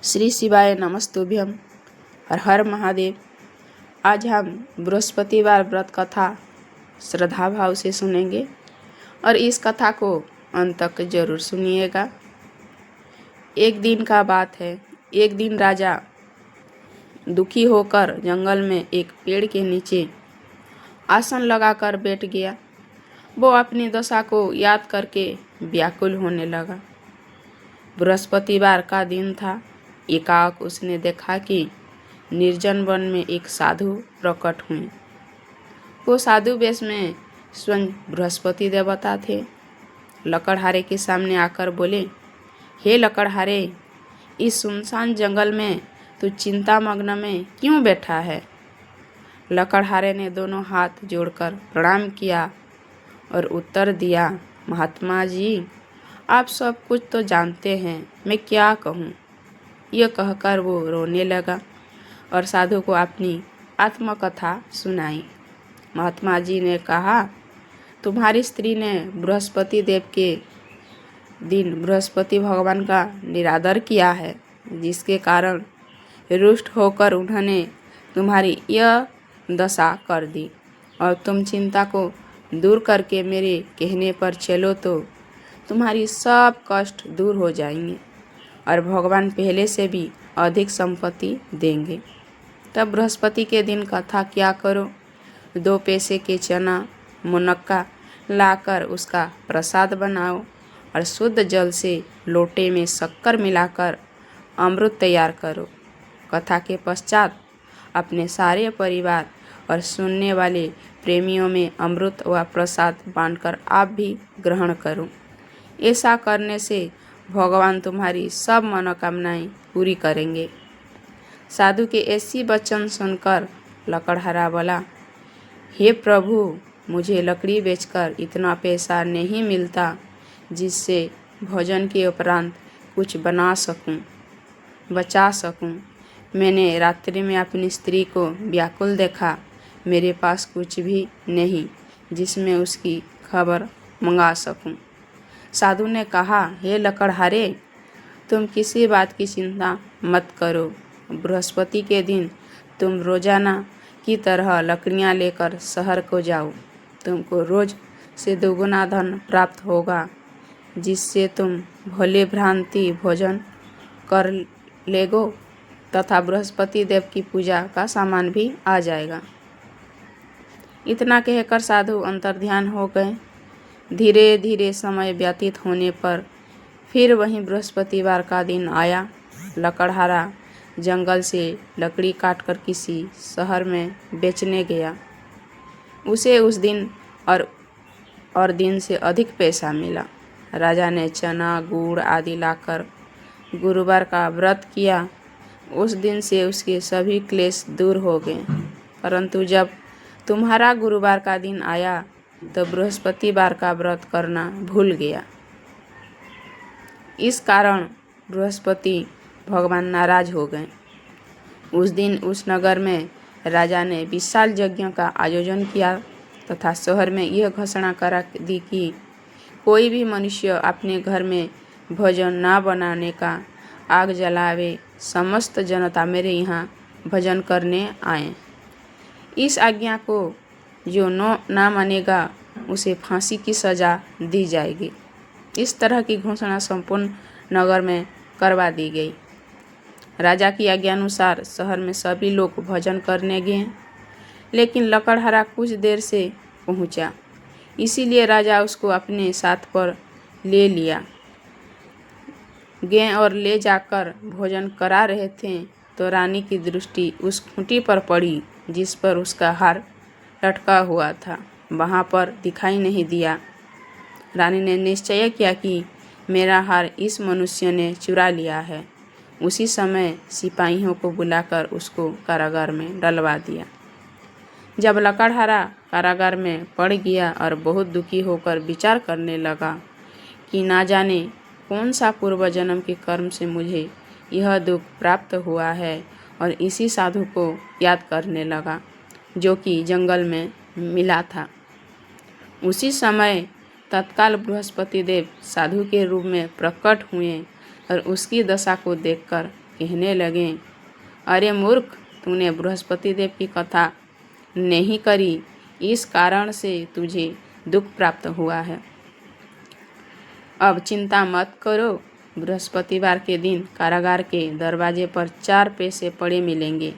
श्री शिवाय नमस्तुभ्यम। हर हर महादेव। आज हम बृहस्पतिवार व्रत कथा श्रद्धा भाव से सुनेंगे और इस कथा को अंत तक जरूर सुनिएगा। एक दिन का बात है। एक दिन राजा दुखी होकर जंगल में एक पेड़ के नीचे आसन लगाकर बैठ गया। वो अपनी दशा को याद करके व्याकुल होने लगा। बृहस्पतिवार का दिन था। एकाएक उसने देखा कि निर्जन वन में एक साधु प्रकट हुए। वो साधु वेश में स्वयं बृहस्पति देवता थे। लकड़हारे के सामने आकर बोले, हे लकड़हारे, इस सुनसान जंगल में तू चिंतामग्न में क्यों बैठा है? लकड़हारे ने दोनों हाथ जोड़कर प्रणाम किया और उत्तर दिया, महात्मा जी, आप सब कुछ तो जानते हैं, मैं क्या कहूँ। यह कहकर वो रोने लगा और साधु को अपनी आत्मकथा सुनाई। महात्मा जी ने कहा, तुम्हारी स्त्री ने बृहस्पति देव के दिन बृहस्पति भगवान का निरादर किया है, जिसके कारण रुष्ट होकर उन्होंने तुम्हारी यह दशा कर दी। और तुम चिंता को दूर करके मेरे कहने पर चलो तो तुम्हारी सब कष्ट दूर हो जाएंगे और भगवान पहले से भी अधिक संपत्ति देंगे। तब बृहस्पति के दिन कथा क्या करो, 2 पैसे के चना मुनक्का लाकर उसका प्रसाद बनाओ और शुद्ध जल से लोटे में शक्कर मिलाकर अमृत तैयार करो। कथा के पश्चात अपने सारे परिवार और सुनने वाले प्रेमियों में अमृत व प्रसाद बांटकर आप भी ग्रहण करो। ऐसा करने से भगवान तुम्हारी सब मनोकामनाएं पूरी करेंगे। साधु के ऐसी वचन सुनकर लकड़हारा बोला, हे प्रभु, मुझे लकड़ी बेचकर इतना पैसा नहीं मिलता जिससे भोजन के उपरांत कुछ बचा सकूं। मैंने रात्रि में अपनी स्त्री को व्याकुल देखा। मेरे पास कुछ भी नहीं जिसमें उसकी खबर मंगा सकूं। साधु ने कहा, हे लकड़हारे, तुम किसी बात की चिंता मत करो। बृहस्पति के दिन तुम रोजाना की तरह लकड़ियां लेकर शहर को जाओ। तुमको रोज से 2 गुना धन प्राप्त होगा, जिससे तुम भोले भ्रांति भोजन कर लेगो तथा बृहस्पति देव की पूजा का सामान भी आ जाएगा। इतना कहकर साधु अंतर्ध्यान हो गए। धीरे धीरे समय व्यतीत होने पर फिर वहीं बृहस्पतिवार का दिन आया। लकड़हारा जंगल से लकड़ी काटकर किसी शहर में बेचने गया। उसे उस दिन और दिन से अधिक पैसा मिला। राजा ने चना गुड़ आदि लाकर गुरुवार का व्रत किया। उस दिन से उसके सभी क्लेश दूर हो गए। परंतु जब तुम्हारा गुरुवार का दिन आया तो बृहस्पतिवार का व्रत करना भूल गया। इस कारण बृहस्पति भगवान नाराज हो गए। उस दिन उस नगर में राजा ने विशाल यज्ञ का आयोजन किया तथा शहर में यह घोषणा करा दी कि कोई भी मनुष्य अपने घर में भोजन ना बनाने का आग जलावे। समस्त जनता मेरे यहाँ भोजन करने आए। इस आज्ञा को जो ना मानेगा उसे फांसी की सज़ा दी जाएगी। इस तरह की घोषणा संपूर्ण नगर में करवा दी गई। राजा की आज्ञानुसार शहर में सभी लोग भोजन करने गए, लेकिन लकड़हारा कुछ देर से पहुंचा, इसीलिए राजा उसको अपने साथ पर ले लिया गए और ले जाकर भोजन करा रहे थे तो रानी की दृष्टि उस खूंटी पर पड़ी जिस पर उसका हार लटका हुआ था। वहाँ पर दिखाई नहीं दिया। रानी ने निश्चय किया कि मेरा हार इस मनुष्य ने चुरा लिया है। उसी समय सिपाहियों को बुलाकर उसको कारागार में डलवा दिया। जब लकड़हारा कारागार में पड़ गया और बहुत दुखी होकर विचार करने लगा कि ना जाने कौन सा पूर्व जन्म के कर्म से मुझे यह दुख प्राप्त हुआ है, और इसी साधु को याद करने लगा जो कि जंगल में मिला था। उसी समय तत्काल बृहस्पति देव साधु के रूप में प्रकट हुए और उसकी दशा को देखकर कहने लगे, अरे मूर्ख, तूने बृहस्पति देव की कथा नहीं करी, इस कारण से तुझे दुख प्राप्त हुआ है। अब चिंता मत करो, बृहस्पतिवार के दिन कारागार के दरवाजे पर 4 पैसे पड़े मिलेंगे।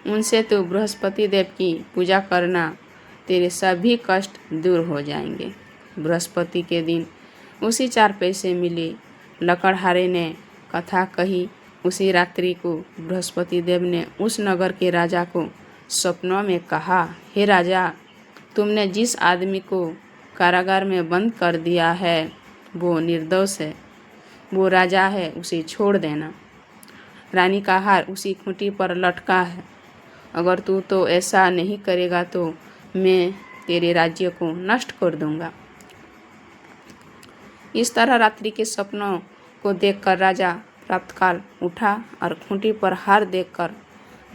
उनसे तो बृहस्पति देव की पूजा करना, तेरे सभी कष्ट दूर हो जाएंगे। बृहस्पति के दिन उसी 4 पैसे मिले। लकड़हारे ने कथा कही। उसी रात्रि को बृहस्पति देव ने उस नगर के राजा को सपनों में कहा, हे राजा, तुमने जिस आदमी को कारागार में बंद कर दिया है वो निर्दोष है, वो राजा है, उसे छोड़ देना। रानी का हार उसी खूंटी पर लटका है। अगर तू तो ऐसा नहीं करेगा तो मैं तेरे राज्य को नष्ट कर दूंगा। इस तरह रात्रि के सपनों को देखकर राजा प्रातःकाल उठा और खूंटी पर हार देखकर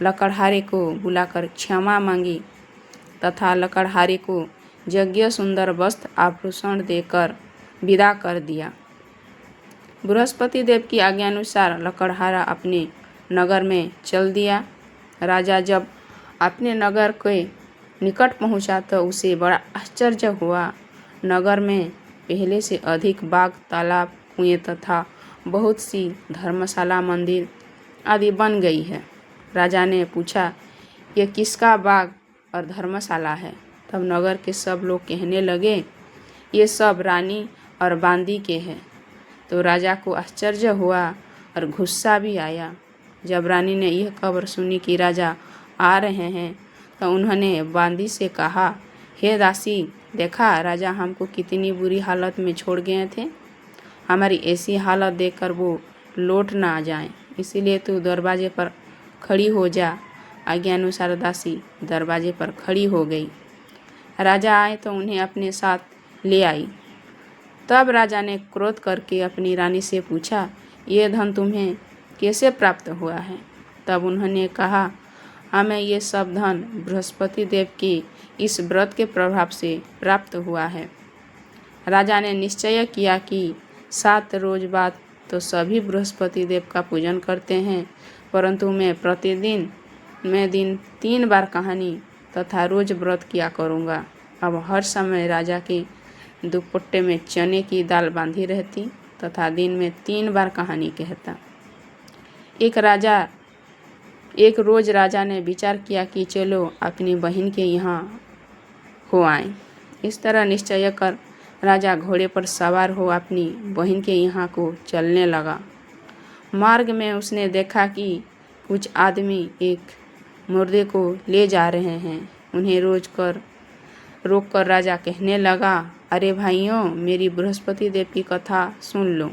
लकड़हारे को बुलाकर क्षमा मांगी तथा लकड़हारे को यज्ञ सुंदर वस्त्र आभूषण देकर विदा कर दिया। बृहस्पति देव की आज्ञानुसार लकड़हारा अपने नगर में चल दिया। राजा जब अपने नगर के निकट पहुंचा तो उसे बड़ा आश्चर्य हुआ। नगर में पहले से अधिक बाग, तालाब, कुएं तथा बहुत सी धर्मशाला, मंदिर आदि बन गई है। राजा ने पूछा, ये किसका बाग और धर्मशाला है? तब नगर के सब लोग कहने लगे, ये सब रानी और बांदी के हैं। तो राजा को आश्चर्य हुआ और गुस्सा भी आया। जब रानी ने यह खबर सुनी कि राजा आ रहे हैं तो उन्होंने बांदी से कहा, हे दासी, देखा राजा हमको कितनी बुरी हालत में छोड़ गए थे। हमारी ऐसी हालत देखकर वो लौट ना जाएं, इसीलिए तू दरवाजे पर खड़ी हो जा। आज्ञानुसार दासी दरवाजे पर खड़ी हो गई। राजा आए तो उन्हें अपने साथ ले आई। तब राजा ने क्रोध करके अपनी रानी से पूछा, ये धन तुम्हें कैसे प्राप्त हुआ है? तब उन्होंने कहा, हमें ये सब धन बृहस्पति देव के इस व्रत के प्रभाव से प्राप्त हुआ है। राजा ने निश्चय किया कि 7 रोज बाद तो सभी बृहस्पति देव का पूजन करते हैं, परंतु मैं प्रतिदिन 3 बार कहानी तथा रोज व्रत किया करूँगा। अब हर समय राजा के दुपट्टे में चने की दाल बांधी रहती तथा दिन में 3 बार कहानी कहता। एक रोज राजा ने विचार किया कि चलो अपनी बहन के यहाँ हो आए। इस तरह निश्चय कर राजा घोड़े पर सवार हो अपनी बहन के यहाँ को चलने लगा। मार्ग में उसने देखा कि कुछ आदमी एक मुर्दे को ले जा रहे हैं। उन्हें रोक कर राजा कहने लगा, अरे भाइयों, मेरी बृहस्पति देव की कथा सुन लो।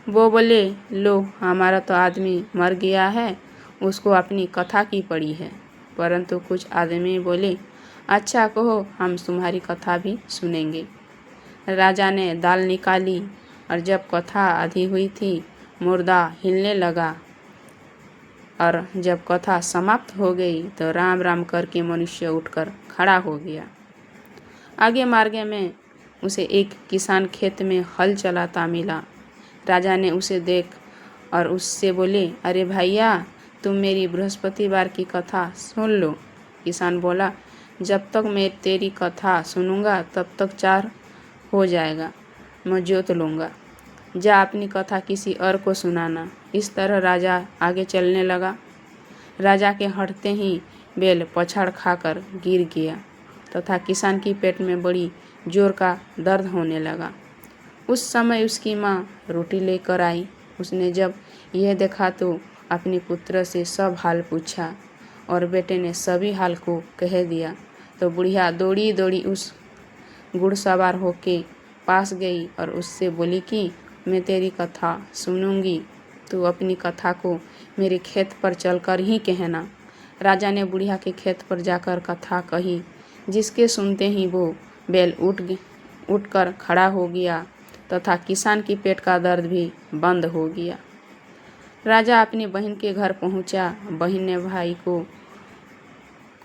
वो बोले, लो, हमारा तो आदमी मर गया है, उसको अपनी कथा की पड़ी है। परंतु कुछ आदमी बोले, अच्छा कहो, हम तुम्हारी कथा भी सुनेंगे। राजा ने दाल निकाली और जब कथा आधी हुई थी, मुर्दा हिलने लगा और जब कथा समाप्त हो गई तो राम राम करके मनुष्य उठकर खड़ा हो गया। आगे मार्ग में उसे एक किसान खेत में हल चलाता मिला। राजा ने उसे देख और उससे बोले, अरे भैया, तुम मेरी बृहस्पतिवार की कथा सुन लो। किसान बोला, जब तक मैं तेरी कथा सुनूंगा तब तक 4 हो जाएगा, मैं जोत लूँगा। जा अपनी कथा किसी और को सुनाना। इस तरह राजा आगे चलने लगा। राजा के हटते ही बैल पछाड़ खाकर गिर गया तथा किसान की पेट में बड़ी जोर का दर्द होने लगा। उस समय उसकी माँ रोटी लेकर आई। उसने जब यह देखा तो अपने पुत्र से सब हाल पूछा और बेटे ने सभी हाल को कह दिया। तो बुढ़िया दौड़ी दौड़ी उस घुड़सवार होके पास गई और उससे बोली कि मैं तेरी कथा सुनूंगी, तू अपनी कथा को मेरे खेत पर चलकर ही कहना। राजा ने बुढ़िया के खेत पर जाकर कथा कही, जिसके सुनते ही वो बैल उठकर खड़ा हो गया तथा किसान की पेट का दर्द भी बंद हो गया। राजा अपनी बहन के घर पहुंचा। बहन ने भाई को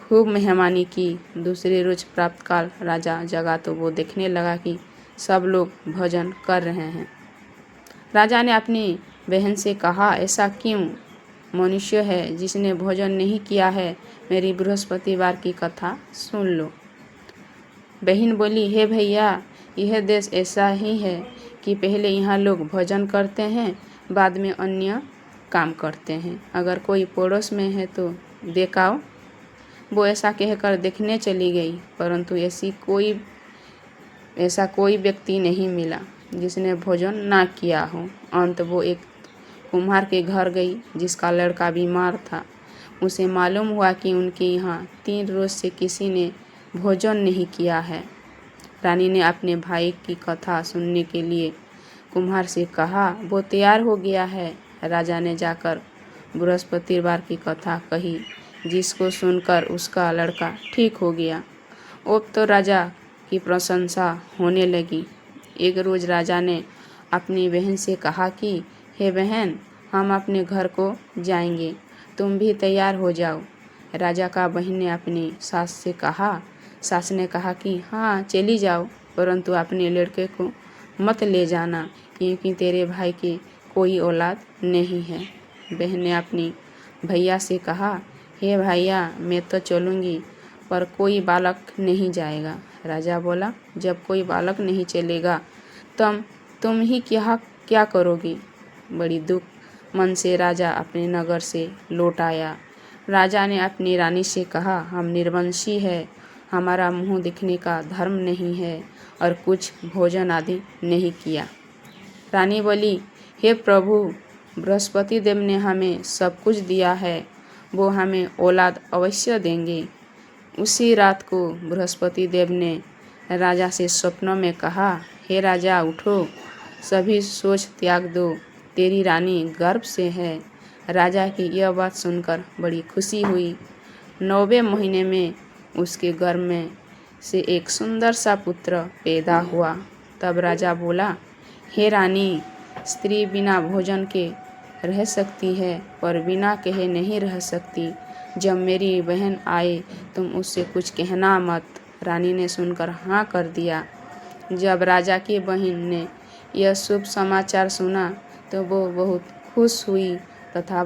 खूब मेहमानी की। दूसरे रोज प्रातःकाल राजा जगा तो वो देखने लगा कि सब लोग भोजन कर रहे हैं। राजा ने अपनी बहन से कहा, ऐसा क्यों? मनुष्य है जिसने भोजन नहीं किया है, मेरी बृहस्पतिवार की कथा सुन लो। बहन बोली, हे भैया, यह देश ऐसा ही है कि पहले यहाँ लोग भोजन करते हैं, बाद में अन्य काम करते हैं। अगर कोई पड़ोस में है तो देखाओ। वो ऐसा कहकर देखने चली गई, परंतु ऐसा कोई व्यक्ति नहीं मिला जिसने भोजन ना किया हो। अंत वो एक कुम्हार के घर गई जिसका लड़का बीमार था। उसे मालूम हुआ कि उनके यहाँ 3 रोज से किसी ने भोजन नहीं किया है। रानी ने अपने भाई की कथा सुनने के लिए कुम्हार से कहा, वो तैयार हो गया है। राजा ने जाकर बृहस्पतिवार की कथा कही, जिसको सुनकर उसका लड़का ठीक हो गया। अब तो राजा की प्रशंसा होने लगी। एक रोज राजा ने अपनी बहन से कहा कि हे बहन, हम अपने घर को जाएंगे, तुम भी तैयार हो जाओ। राजा का बहन ने अपनी सास से कहा। सास ने कहा कि हाँ चली जाओ, परंतु अपने लड़के को मत ले जाना, क्योंकि तेरे भाई की कोई औलाद नहीं है। बहन ने अपनी भैया से कहा, हे भैया, मैं तो चलूँगी, पर कोई बालक नहीं जाएगा। राजा बोला, जब कोई बालक नहीं चलेगा तुम ही क्या करोगी? बड़ी दुख मन से राजा अपने नगर से लौट आया। राजा ने अपनी रानी से कहा, हम निर्वंशी है, हमारा मुंह दिखने का धर्म नहीं है और कुछ भोजन आदि नहीं किया। रानी बोली, हे प्रभु, बृहस्पति देव ने हमें सब कुछ दिया है, वो हमें औलाद अवश्य देंगे। उसी रात को बृहस्पति देव ने राजा से स्वप्नों में कहा, हे राजा, उठो, सभी सोच त्याग दो, तेरी रानी गर्भ से है। राजा की यह बात सुनकर बड़ी खुशी हुई। 9वें महीने में उसके गर्भ में से एक सुंदर सा पुत्र पैदा हुआ। तब राजा बोला, हे रानी, स्त्री बिना भोजन के रह सकती है, पर बिना कहे नहीं रह सकती। जब मेरी बहन आए तुम उससे कुछ कहना मत। रानी ने सुनकर हाँ कर दिया। जब राजा की बहन ने यह शुभ समाचार सुना तो वो बहुत खुश हुई तथा